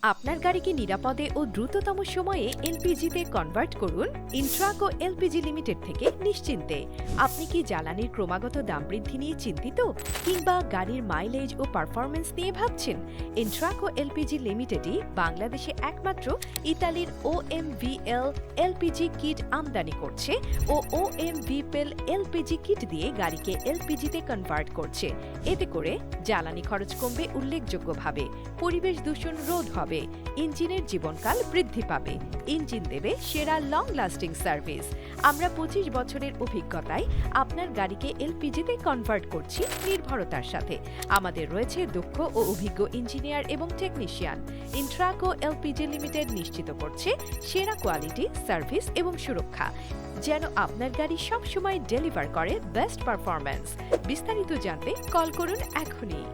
আপনার গাড়িকে নিরাপদে ও দ্রুততম সময়ে এলপিজিতে কনভার্ট করুন ইন্ট্রাকো এলপিজি লিমিটেড থেকে নিশ্চিন্তে। আপনি কি জ্বালানির ক্রমাগত দাম বৃদ্ধি নিয়ে চিন্তিত, কিংবা গাড়ির মাইলেজ ও পারফরমেন্স নিয়ে ভাবছেন? ইন্ট্রাকো এলপিজি লিমিটেডই বাংলাদেশে একমাত্র ইতালির OMVL এলপিজি কিট আমদানি করছে ও OMVPEL এলপিজি কিট দিয়ে গাড়িকে এলপিজিতে কনভার্ট করছে। এতে করে জ্বালানি খরচ কমবে উল্লেখযোগ্যভাবে, পরিবেশ দূষণ রোধ হবে, ইঞ্জিনের জীবনকাল বৃদ্ধি পাবে, ইঞ্জিন দেবে সেরা লং লাস্টিং সার্ভিস। আমরা 25 বছরের অভিজ্ঞতায় আপনার গাড়িকে এলপিজিতে কনভার্ট করছি নির্ভরতার সাথে। আমাদের রয়েছে দক্ষ ও অভিজ্ঞ ইঞ্জিনিয়ার এবং টেকনিশিয়ান। ইন্ট্রাকো এলপিজি লিমিটেড নিশ্চিত করছে সেরা কোয়ালিটি, সার্ভিস এবং সুরক্ষা, যেন আপনার গাড়ি সবসময় ডেলিভার করে বেস্ট পারফরম্যান্স। বিস্তারিত জানতে কল করুন এখনই।